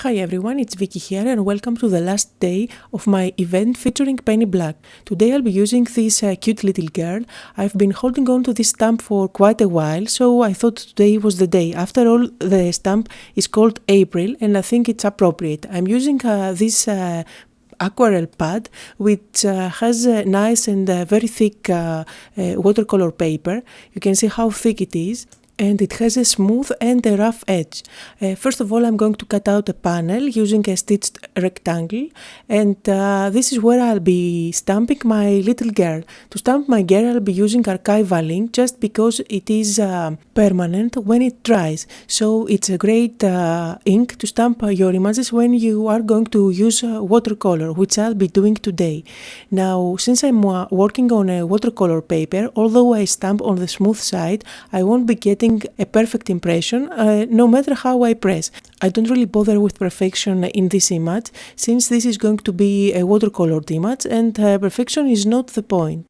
Hi everyone, it's Vicky here and welcome to the last day of my event featuring Penny Black. Today I'll be using this cute little girl. I've been holding on to this stamp for quite a while, so I thought today was the day. After all, the stamp is called April and I think it's appropriate. I'm using this aquarelle pad which has a nice and very thick watercolor paper. You can see how thick it is. And it has a smooth and a rough edge. First of all, I'm going to cut out a panel using a stitched rectangle, and this is where I'll be stamping my little girl. To stamp my girl, I'll be using archival ink just because it is permanent when it dries. So it's a great ink to stamp your images when you are going to use watercolor, which I'll be doing today. Now, since I'm working on a watercolor paper, although I stamp on the smooth side, I won't be getting a perfect impression no matter how I press. I don't really bother with perfection in this image since this is going to be a watercolored image and perfection is not the point.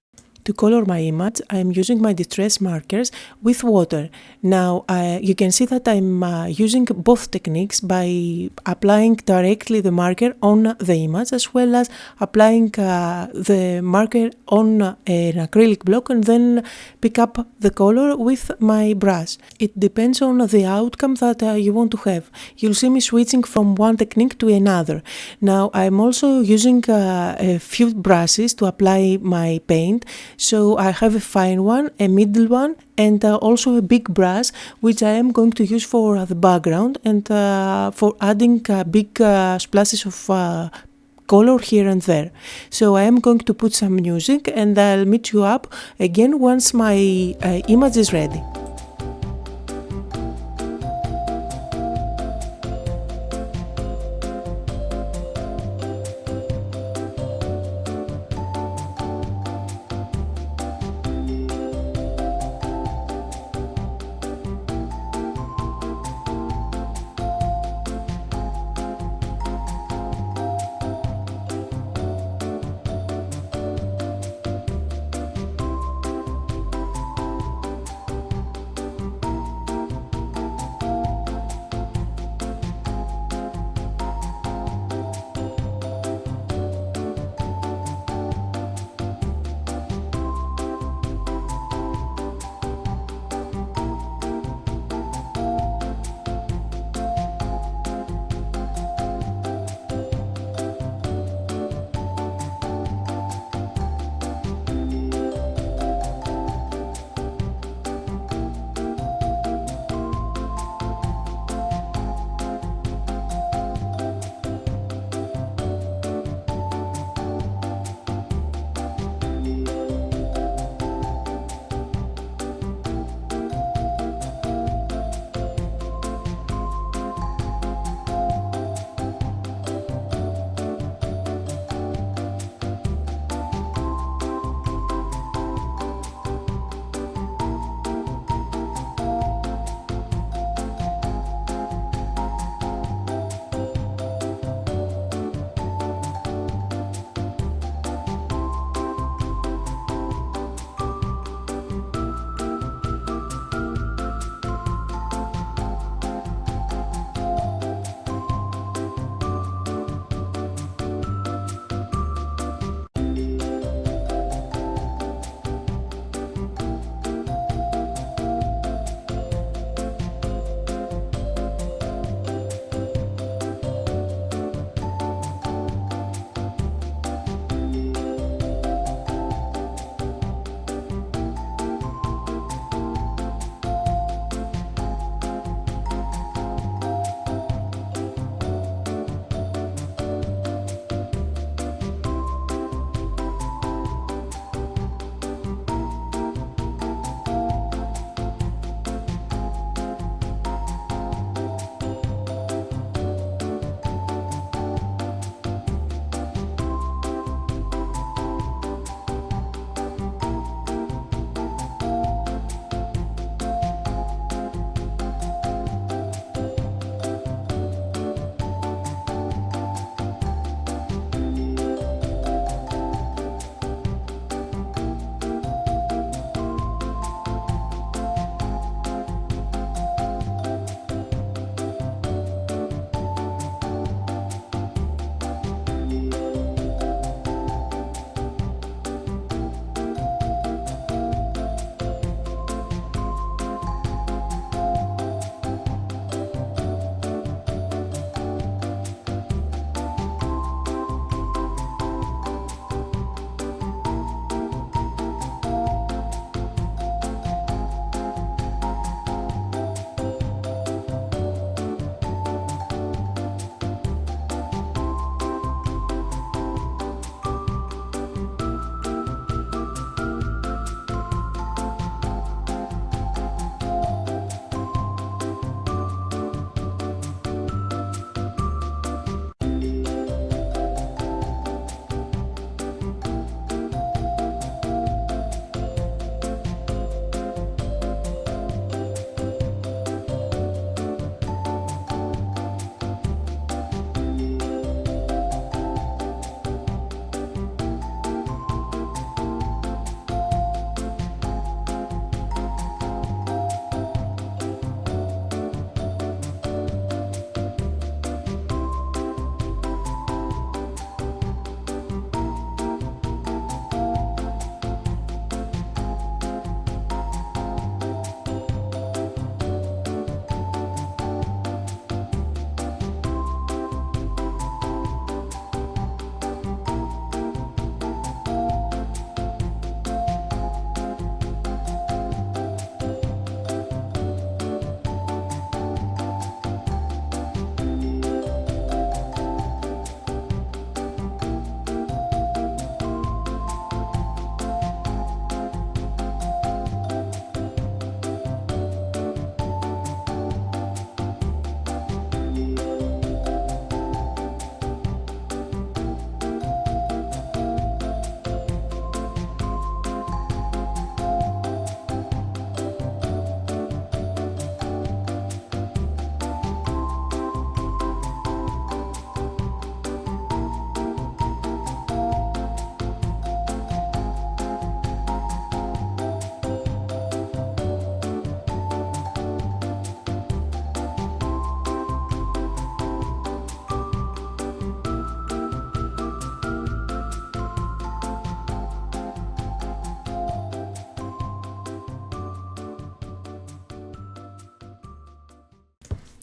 To color my image, I am using my distress markers with water. Now, you can see that I'm using both techniques by applying directly the marker on the image as well as applying the marker on an acrylic block and then pick up the color with my brush. It depends on the outcome that you want to have. You'll see me switching from one technique to another. Now, I'm also using a few brushes to apply my paint. So I have a fine one, a middle one, and also a big brush which I am going to use for the background and for adding big splashes of color here and there. So I am going to put some music and I'll meet you up again once my image is ready.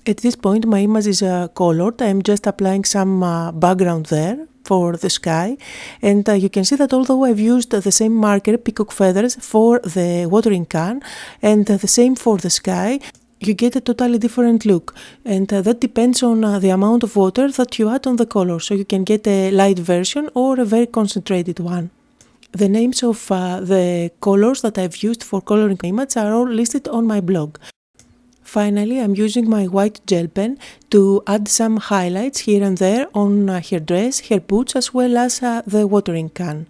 At this point my image is colored. I'm just applying some background there for the sky, and you can see that although I've used the same marker, peacock feathers, for the watering can and the same for the sky, you get a totally different look, and that depends on the amount of water that you add on the color, so you can get a light version or a very concentrated one. The names of the colors that I've used for coloring the image are all listed on my blog. Finally, I'm using my white gel pen to add some highlights here and there on her dress, her boots, as well as the watering can.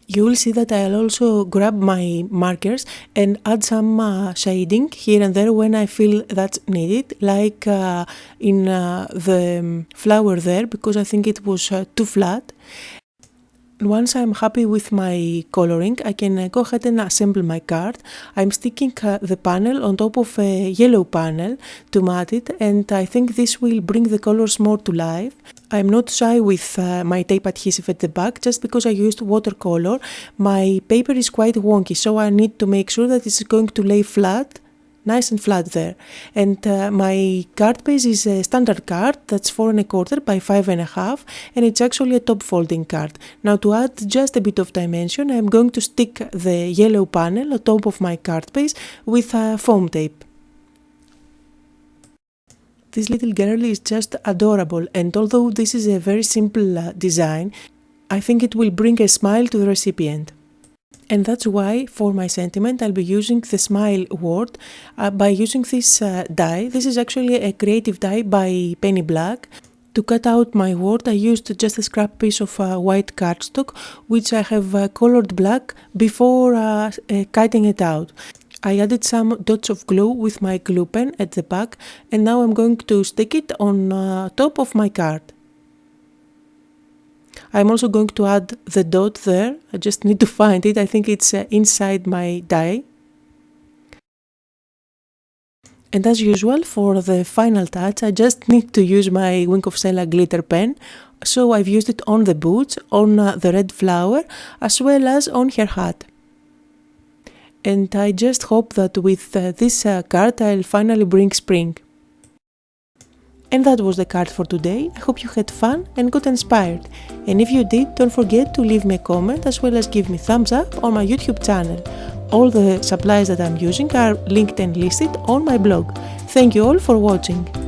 You will see that I'll also grab my markers and add some shading here and there when I feel that's needed, like in the flower there, because I think it was too flat. Once I'm happy with my coloring, I can go ahead and assemble my card. I'm sticking the panel on top of a yellow panel to mat it, and I think this will bring the colors more to life. I'm not shy with my tape adhesive at the back. Just because I used watercolor, my paper is quite wonky, so I need to make sure that it's going to lay flat, nice and flat there. And my card base is a standard card that's 4 1/4 by 5 1/2, and it's actually a top folding card. Now, to add just a bit of dimension, I'm going to stick the yellow panel on top of my card base with foam tape. This little girl is just adorable, and although this is a very simple design, I think it will bring a smile to the recipient. And that's why, for my sentiment, I'll be using the smile word by using this die. This is actually a creative die by Penny Black. To cut out my word, I used just a scrap piece of white cardstock, which I have colored black before cutting it out. I added some dots of glue with my glue pen at the back, and now I'm going to stick it on top of my card. I'm also going to add the dot there. I just need to find it. I think it's inside my die. And as usual, for the final touch, I just need to use my Wink of Stella glitter pen. So I've used it on the boots, on the red flower, as well as on her hat. And I just hope that with this card I'll finally bring spring. And that was the card for today. I hope you had fun and got inspired. And if you did, don't forget to leave me a comment as well as give me thumbs up on my YouTube channel. All the supplies that I'm using are linked and listed on my blog. Thank you all for watching.